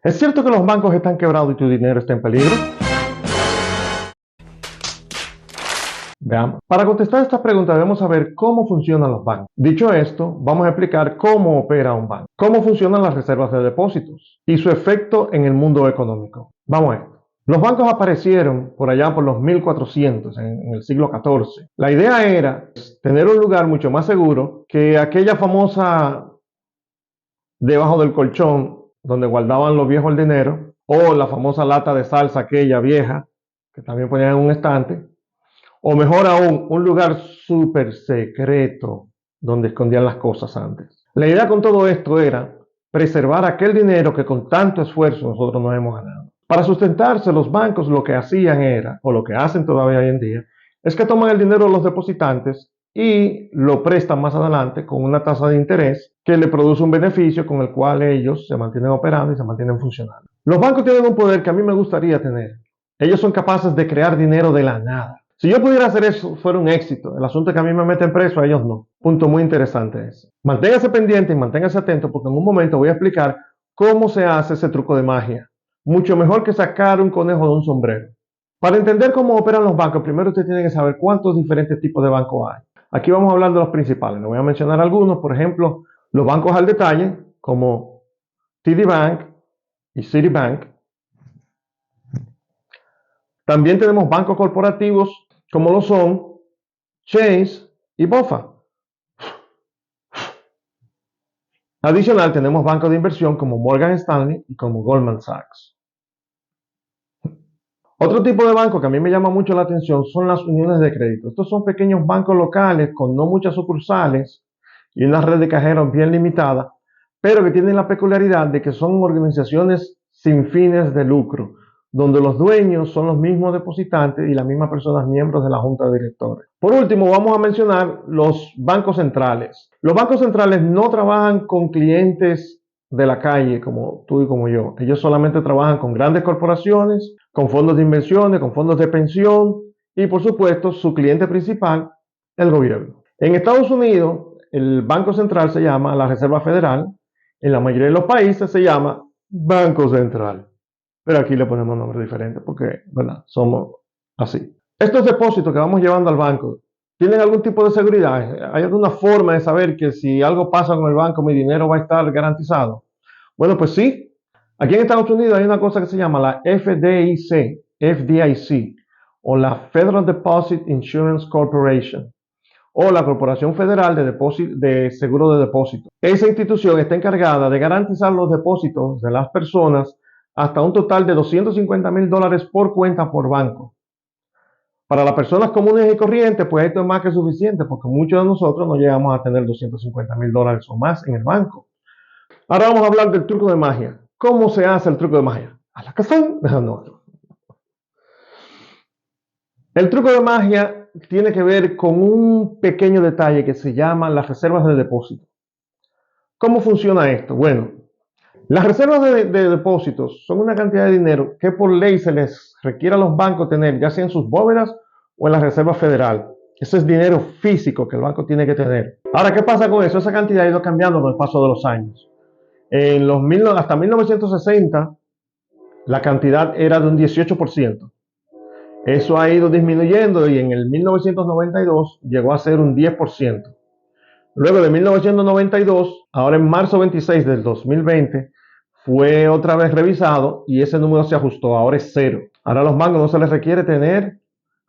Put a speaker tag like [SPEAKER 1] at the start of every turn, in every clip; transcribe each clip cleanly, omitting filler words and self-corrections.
[SPEAKER 1] ¿Es cierto que los bancos están quebrados y tu dinero está en peligro? Veamos. Para contestar esta pregunta debemos saber cómo funcionan los bancos. Dicho esto, vamos a explicar cómo opera un banco, cómo funcionan las reservas de depósitos y su efecto en el mundo económico. Vamos a esto. Los bancos aparecieron por allá por los 1400, en el siglo XIV. La idea era tener un lugar mucho más seguro que aquella famosa debajo del colchón donde guardaban los viejos el dinero, o la famosa lata de salsa aquella vieja que también ponían en un estante, o mejor aún, un lugar súper secreto donde escondían las cosas antes. La idea con todo esto era preservar aquel dinero que con tanto esfuerzo nosotros nos hemos ganado. Para sustentarse, los bancos lo que hacían era, o lo que hacen todavía hoy en día, es que toman el dinero de los depositantes y lo prestan más adelante con una tasa de interés que le produce un beneficio con el cual ellos se mantienen operando y se mantienen funcionando. Los bancos tienen un poder que a mí me gustaría tener. Ellos son capaces de crear dinero de la nada. Si yo pudiera hacer eso, fuera un éxito. El asunto es que a mí me meten preso, a ellos no. Punto muy interesante ese. Manténgase pendiente y manténgase atento porque en un momento voy a explicar cómo se hace ese truco de magia. Mucho mejor que sacar un conejo de un sombrero. Para entender cómo operan los bancos, primero usted tiene que saber cuántos diferentes tipos de bancos hay. Aquí vamos a hablar de los principales. Le voy a mencionar algunos. Por ejemplo, los bancos al detalle, como TD Bank y Citibank. También tenemos bancos corporativos como lo son Chase y BofA. Adicional, tenemos bancos de inversión como Morgan Stanley y como Goldman Sachs. Otro tipo de banco que a mí me llama mucho la atención son las uniones de crédito. Estos son pequeños bancos locales con no muchas sucursales y una red de cajeros bien limitada, pero que tienen la peculiaridad de que son organizaciones sin fines de lucro, donde los dueños son los mismos depositantes y las mismas personas miembros de la junta de directores. Por último, vamos a mencionar los bancos centrales. Los bancos centrales no trabajan con clientes de la calle como tú y como yo. Ellos solamente trabajan con grandes corporaciones, con fondos de inversiones, con fondos de pensión y por supuesto su cliente principal, el gobierno. En Estados Unidos, el Banco Central se llama la Reserva Federal. En la mayoría de los países se llama Banco Central. Pero aquí le ponemos nombres diferentes porque, ¿verdad? Somos así. Estos depósitos que vamos llevando al banco, ¿tienen algún tipo de seguridad? ¿Hay alguna forma de saber que si algo pasa con el banco, mi dinero va a estar garantizado? Bueno, pues sí. Aquí en Estados Unidos hay una cosa que se llama la FDIC, o la Federal Deposit Insurance Corporation, o la Corporación Federal de Seguro de Depósito. Esa institución está encargada de garantizar los depósitos de las personas hasta un total de $250,000 por cuenta por banco. Para las personas comunes y corrientes, pues esto es más que suficiente, porque muchos de nosotros no llegamos a tener $250,000 o más en el banco. Ahora vamos a hablar del truco de magia. ¿Cómo se hace el truco de magia? A la cazón. No. El truco de magia tiene que ver con un pequeño detalle que se llama las reservas de depósito. ¿Cómo funciona esto? Bueno, las reservas de depósitos son una cantidad de dinero que por ley se les requiere a los bancos tener, ya sea en sus bóvedas o en la Reserva Federal. Ese es dinero físico que el banco tiene que tener. Ahora, ¿qué pasa con eso? Esa cantidad ha ido cambiando con el paso de los años. Hasta 1960, la cantidad era de un 18%. Eso ha ido disminuyendo y en el 1992 llegó a ser un 10%. Luego de 1992, ahora en marzo 26 del 2020, fue otra vez revisado y ese número se ajustó, ahora es 0. Ahora a los bancos no se les requiere tener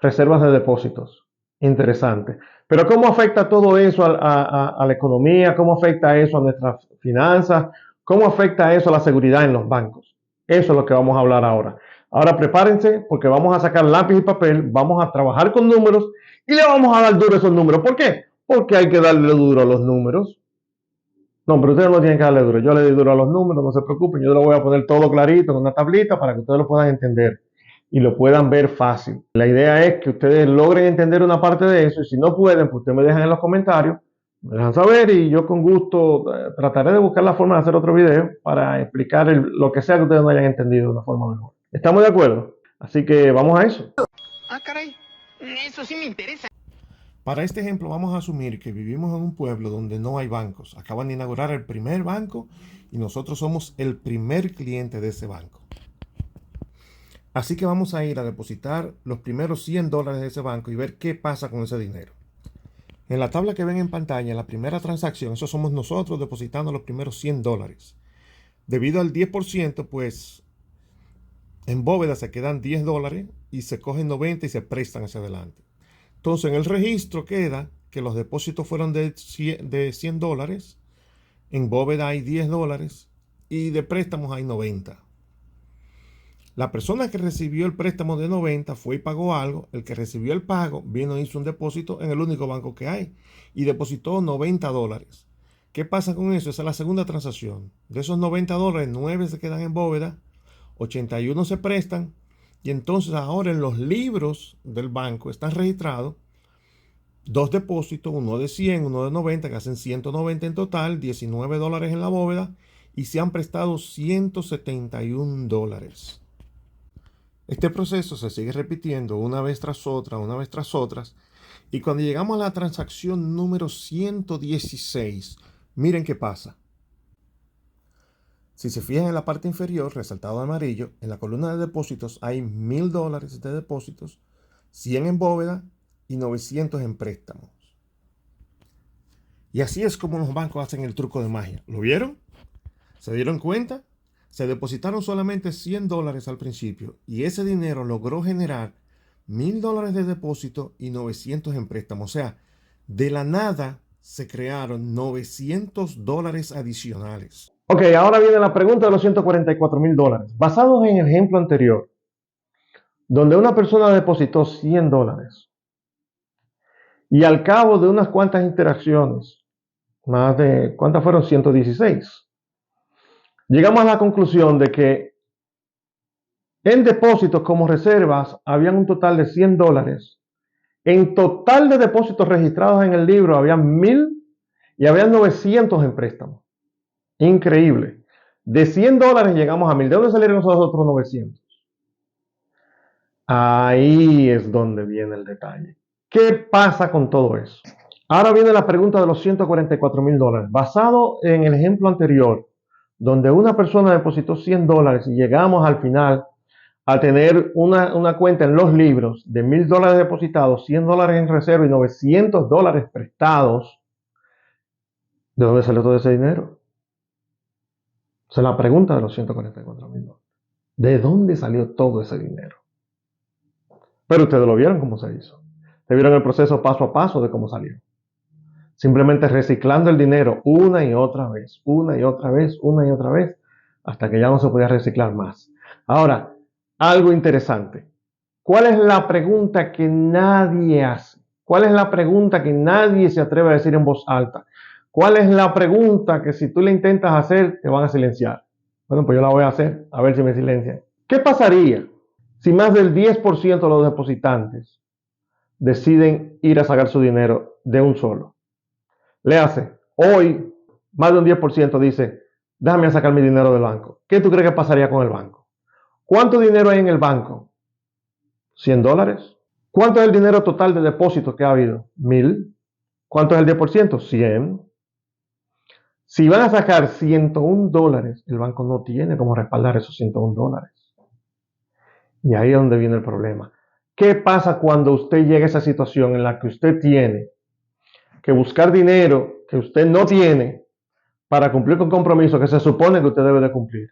[SPEAKER 1] reservas de depósitos. Interesante. Pero ¿cómo afecta todo eso a la economía? ¿Cómo afecta eso a nuestras finanzas? ¿Cómo afecta eso a la seguridad en los bancos? Eso es lo que vamos a hablar ahora. Ahora prepárense porque vamos a sacar lápiz y papel, vamos a trabajar con números y le vamos a dar duro a esos números. ¿Por qué? Porque hay que darle duro a los números. No, pero ustedes no tienen que darle duro. Yo le doy duro a los números, no se preocupen. Yo lo voy a poner todo clarito en una tablita para que ustedes lo puedan entender y lo puedan ver fácil. La idea es que ustedes logren entender una parte de eso y si no pueden, pues ustedes me dejan en los comentarios, me dejan saber y yo con gusto trataré de buscar la forma de hacer otro video para explicar lo que sea que ustedes no hayan entendido de una forma mejor. ¿Estamos de acuerdo? Así que vamos a eso.
[SPEAKER 2] Ah, caray, eso sí me interesa.
[SPEAKER 1] Para este ejemplo vamos a asumir que vivimos en un pueblo donde no hay bancos. Acaban de inaugurar el primer banco y nosotros somos el primer cliente de ese banco. Así que vamos a ir a depositar los primeros $100 de ese banco y ver qué pasa con ese dinero. En la tabla que ven en pantalla, en la primera transacción, eso somos nosotros depositando los primeros $100. Debido al 10%, pues en bóveda se quedan $10 y se cogen 90 y se prestan hacia adelante. Entonces en el registro queda que los depósitos fueron de $100, en bóveda hay $10 y de préstamos hay 90. La persona que recibió el préstamo de 90 fue y pagó algo. El que recibió el pago vino e hizo un depósito en el único banco que hay y depositó $90. ¿Qué pasa con eso? Esa es la segunda transacción. De esos $90, 9 se quedan en bóveda, 81 se prestan y entonces ahora en los libros del banco están registrados dos depósitos, uno de 100, uno de 90, que hacen 190 en total, $19 en la bóveda y se han prestado $171. Este proceso se sigue repitiendo una vez tras otra, y cuando llegamos a la transacción número 116, miren qué pasa. Si se fijan en la parte inferior, resaltado de amarillo, en la columna de depósitos hay $1,000 de depósitos, 100 en bóveda y 900 en préstamos. Y así es como los bancos hacen el truco de magia. ¿Lo vieron? ¿Se dieron cuenta? Se depositaron solamente $100 al principio y ese dinero logró generar $1,000 de depósito y 900 en préstamo. O sea, de la nada se crearon $900 adicionales. Ok, ahora viene la pregunta de los $144,000. Basados en el ejemplo anterior, donde una persona depositó $100 y al cabo de unas cuantas interacciones, más de, ¿cuántas fueron? 116. Llegamos a la conclusión de que en depósitos como reservas habían un total de $100. En total de depósitos registrados en el libro habían 1,000 y habían 900 en préstamos. Increíble. De $100 llegamos a 1,000. ¿De dónde salieron esos otros 900? Ahí es donde viene el detalle. ¿Qué pasa con todo eso? Ahora viene la pregunta de los $144,000. Basado en el ejemplo anterior, donde una persona depositó $100 y llegamos al final a tener una cuenta en los libros de $1,000 depositados, $100 en reserva y $900 prestados, ¿de dónde salió todo ese dinero? Esa es la pregunta de los $144,000. ¿De dónde salió todo ese dinero? Pero ustedes lo vieron cómo se hizo. Ustedes vieron el proceso paso a paso de cómo salió. Simplemente reciclando el dinero una y otra vez, hasta que ya no se podía reciclar más. Ahora, algo interesante. ¿Cuál es la pregunta que nadie hace? ¿Cuál es la pregunta que nadie se atreve a decir en voz alta? ¿Cuál es la pregunta que si tú la intentas hacer, te van a silenciar? Bueno, pues yo la voy a hacer, a ver si me silencian. ¿Qué pasaría si más del 10% de los depositantes deciden ir a sacar su dinero de un solo? Le hace, hoy más de un 10% dice, déjame sacar mi dinero del banco. ¿Qué tú crees que pasaría con el banco? ¿Cuánto dinero hay en el banco? $100. ¿Cuánto es el dinero total de depósitos que ha habido? 1,000. ¿Cuánto es el 10%? 100. Si van a sacar $101, el banco no tiene cómo respaldar esos $101. Y ahí es donde viene el problema. ¿Qué pasa cuando usted llega a esa situación en la que usted tiene que buscar dinero que usted no tiene para cumplir con compromisos que se supone que usted debe de cumplir?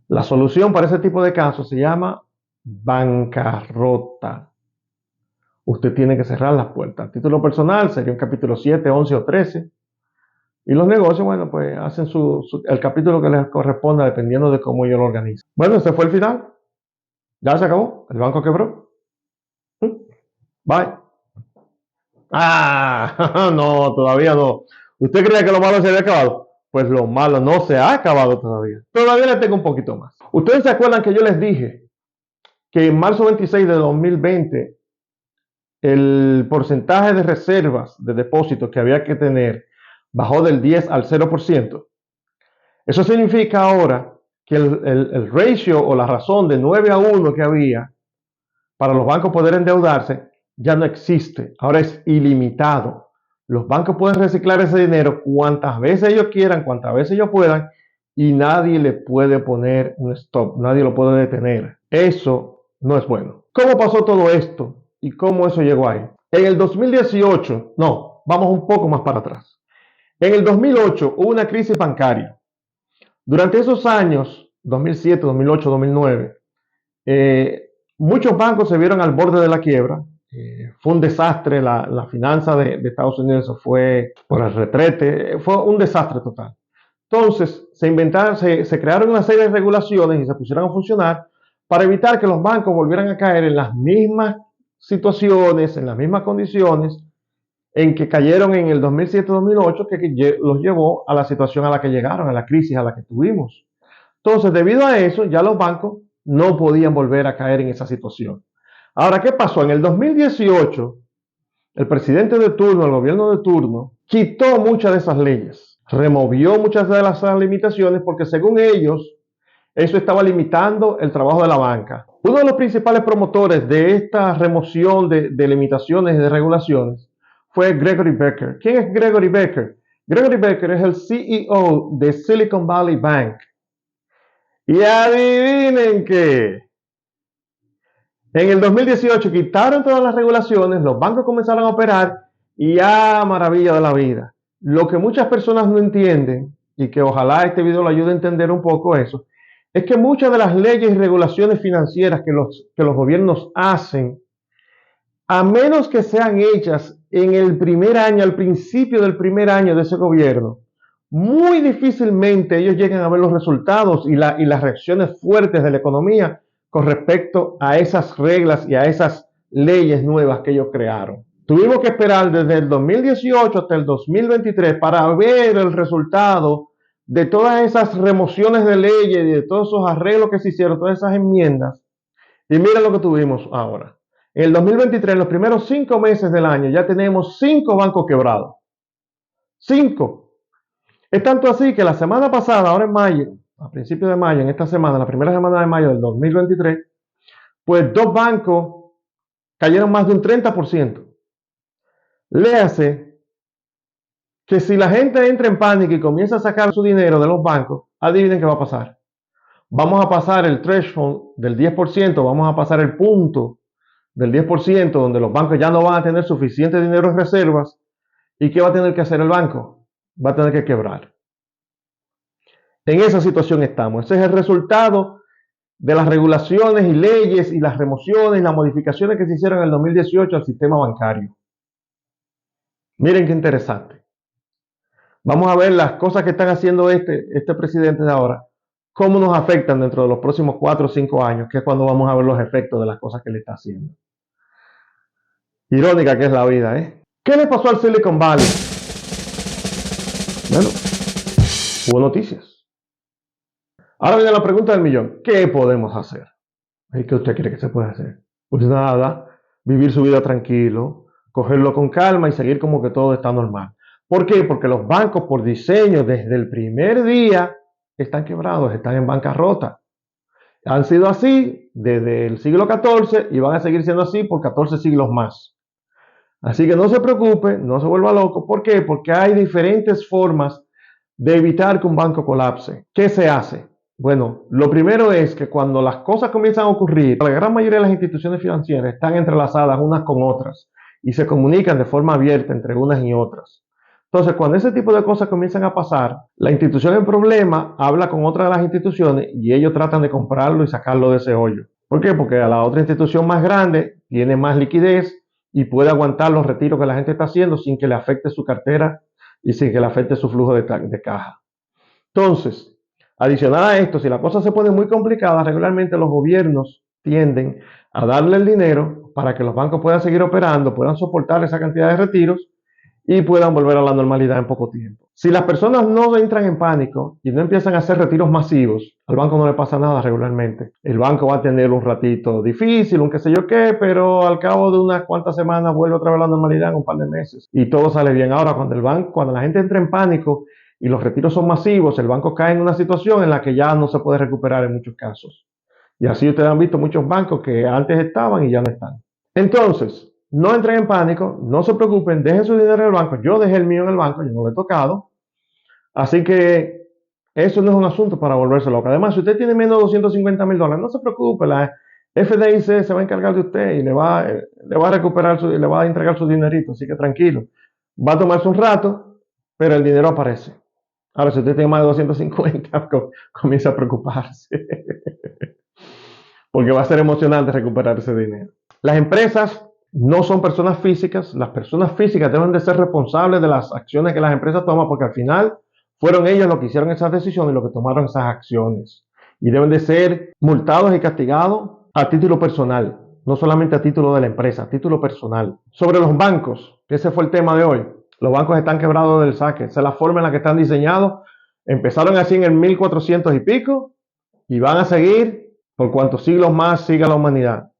[SPEAKER 1] La solución para ese tipo de casos se llama bancarrota. Usted tiene que cerrar las puertas. A título personal sería un capítulo 7, 11 o 13. Y los negocios, bueno, pues hacen el capítulo que les corresponda dependiendo de cómo ellos lo organizan. Bueno, ese fue el final. Ya se acabó. El banco quebró. Bye. Ah, no, todavía no. ¿Usted cree que lo malo se había acabado? Pues lo malo no se ha acabado todavía. Todavía le tengo un poquito más. ¿Ustedes se acuerdan que yo les dije que en marzo 26 de 2020 el porcentaje de reservas de depósitos que había que tener bajó del 10 al 0%? Eso significa ahora que el ratio o la razón de 9-1 que había para los bancos poder endeudarse ya no existe. Ahora es ilimitado. Los bancos pueden reciclar ese dinero cuantas veces ellos quieran, cuantas veces ellos puedan, y nadie le puede poner un stop, nadie lo puede detener. Eso no es bueno. ¿Cómo pasó todo esto y cómo eso llegó ahí? En el 2018, no, vamos un poco más para atrás. En el 2008 hubo una crisis bancaria. Durante esos años, 2007, 2008, 2009, muchos bancos se vieron al borde de la quiebra. Fue un desastre, la finanza de Estados Unidos se fue por el retrete, fue un desastre total. Entonces se crearon una serie de regulaciones y se pusieron a funcionar para evitar que los bancos volvieran a caer en las mismas situaciones, en las mismas condiciones en que cayeron en el 2007-2008, que los llevó a la situación a la que llegaron, a la crisis a la que tuvimos. Entonces, debido a eso, ya los bancos no podían volver a caer en esa situación. Ahora, ¿qué pasó? En el 2018, el presidente de turno, el gobierno de turno, quitó muchas de esas leyes, removió muchas de las limitaciones porque según ellos, eso estaba limitando el trabajo de la banca. Uno de los principales promotores de esta remoción de limitaciones y de regulaciones fue Gregory Becker. ¿Quién es Gregory Becker? Gregory Becker es el CEO de Silicon Valley Bank. Y adivinen qué. En el 2018 quitaron todas las regulaciones, los bancos comenzaron a operar y maravilla de la vida. Lo que muchas personas no entienden, y que ojalá este video lo ayude a entender un poco eso, es que muchas de las leyes y regulaciones financieras que los gobiernos hacen, a menos que sean hechas en el primer año, al principio del primer año de ese gobierno, muy difícilmente ellos llegan a ver los resultados y las reacciones fuertes de la economía con respecto a esas reglas y a esas leyes nuevas que ellos crearon. Tuvimos que esperar desde el 2018 hasta el 2023 para ver el resultado de todas esas remociones de leyes y de todos esos arreglos que se hicieron, todas esas enmiendas. Y miren lo que tuvimos ahora. En el 2023, en los primeros 5 meses del año, ya tenemos 5 bancos quebrados. 5. Es tanto así que la semana pasada, ahora en mayo, a principios de mayo, en esta semana, la primera semana de mayo del 2023, pues 2 bancos cayeron más de un 30%. Léase que si la gente entra en pánico y comienza a sacar su dinero de los bancos, adivinen qué va a pasar. Vamos a pasar el threshold del 10%, vamos a pasar el punto del 10%, donde los bancos ya no van a tener suficiente dinero en reservas. ¿Y qué va a tener que hacer el banco? Va a tener que quebrar. En esa situación estamos. Ese es el resultado de las regulaciones y leyes y las remociones y las modificaciones que se hicieron en el 2018 al sistema bancario. Miren qué interesante. Vamos a ver las cosas que están haciendo este presidente de ahora, cómo nos afectan dentro de los próximos 4 o 5 años, que es cuando vamos a ver los efectos de las cosas que le está haciendo. Irónica que es la vida, ¿eh? ¿Qué le pasó al Silicon Valley? Bueno, hubo noticias. Ahora viene la pregunta del millón. ¿Qué podemos hacer? ¿Y qué usted cree que se puede hacer? Pues nada, vivir su vida tranquilo, cogerlo con calma y seguir como que todo está normal. ¿Por qué? Porque los bancos por diseño desde el primer día están quebrados, están en bancarrota. Han sido así desde el siglo XIV y van a seguir siendo así por 14 siglos más. Así que no se preocupe, no se vuelva loco. ¿Por qué? Porque hay diferentes formas de evitar que un banco colapse. ¿Qué se hace? Bueno, lo primero es que cuando las cosas comienzan a ocurrir, la gran mayoría de las instituciones financieras están entrelazadas unas con otras y se comunican de forma abierta entre unas y otras. Entonces, cuando ese tipo de cosas comienzan a pasar, la institución en problema habla con otra de las instituciones y ellos tratan de comprarlo y sacarlo de ese hoyo. ¿Por qué? Porque a la otra institución más grande tiene más liquidez y puede aguantar los retiros que la gente está haciendo sin que le afecte su cartera y sin que le afecte su flujo de caja. Entonces, adicional a esto, si la cosa se pone muy complicada, regularmente los gobiernos tienden a darle el dinero para que los bancos puedan seguir operando, puedan soportar esa cantidad de retiros y puedan volver a la normalidad en poco tiempo. Si las personas no entran en pánico y no empiezan a hacer retiros masivos, al banco no le pasa nada regularmente. El banco va a tener un ratito difícil, un qué sé yo qué, pero al cabo de unas cuantas semanas vuelve otra vez a la normalidad en un par de meses y todo sale bien. Ahora, cuando la gente entra en pánico y los retiros son masivos, el banco cae en una situación en la que ya no se puede recuperar en muchos casos. Y así ustedes han visto muchos bancos que antes estaban y ya no están. Entonces, no entren en pánico, no se preocupen, dejen su dinero en el banco. Yo dejé el mío en el banco, yo no lo he tocado. Así que eso no es un asunto para volverse loco. Además, si usted tiene menos de 250 mil dólares, no se preocupe, la FDIC se va a encargar de usted y le va a recuperar le va a entregar su dinerito, así que tranquilo. Va a tomarse un rato, pero el dinero aparece. Ahora, si usted tiene más de 250, comienza a preocuparse. Porque va a ser emocionante recuperar ese dinero. Las empresas no son personas físicas. Las personas físicas deben de ser responsables de las acciones que las empresas toman, porque al final fueron ellos los que hicieron esas decisiones y los que tomaron esas acciones. Y deben de ser multados y castigados a título personal, no solamente a título de la empresa, a título personal. Sobre los bancos, que ese fue el tema de hoy. Los bancos están quebrados del saque. Esa es la forma en la que están diseñados. Empezaron así en el 1400 y pico y van a seguir por cuantos siglos más siga la humanidad.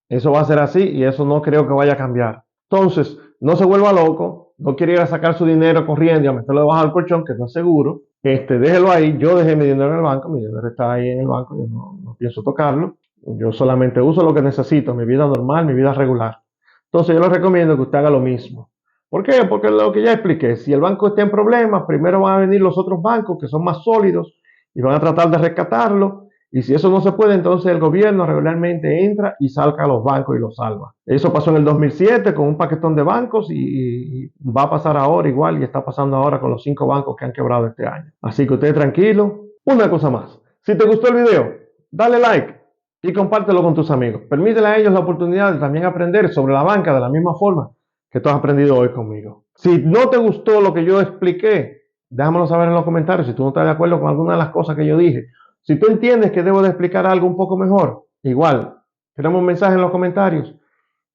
[SPEAKER 1] Eso va a ser así y eso no creo que vaya a cambiar. Entonces, no se vuelva loco, no quiere ir a sacar su dinero corriendo y a meterlo debajo del colchón, que no es seguro. Déjelo ahí. Yo dejé mi dinero en el banco, mi dinero está ahí en el banco, yo no pienso tocarlo. Yo solamente uso lo que necesito, mi vida normal, mi vida regular. Entonces, yo les recomiendo que usted haga lo mismo. ¿Por qué? Porque lo que ya expliqué, si el banco está en problemas, primero van a venir los otros bancos que son más sólidos y van a tratar de rescatarlo. Y si eso no se puede, entonces el gobierno regularmente entra y salca a los bancos y los salva. Eso pasó en el 2007 con un paquetón de bancos y va a pasar ahora igual y está pasando ahora con los 5 bancos que han quebrado este año. Así que usted tranquilo. Una cosa más, si te gustó el video, dale like y compártelo con tus amigos. Permítele a ellos la oportunidad de también aprender sobre la banca de la misma forma que tú has aprendido hoy conmigo. Si no te gustó lo que yo expliqué, déjamelo saber en los comentarios si tú no estás de acuerdo con alguna de las cosas que yo dije. Si tú entiendes que debo de explicar algo un poco mejor, igual, tenemos un mensaje en los comentarios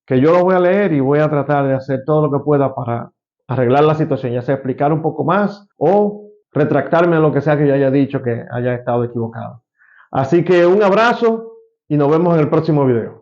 [SPEAKER 1] que yo lo voy a leer y voy a tratar de hacer todo lo que pueda para arreglar la situación, ya sea explicar un poco más o retractarme de lo que sea que yo haya dicho que haya estado equivocado. Así que un abrazo y nos vemos en el próximo video.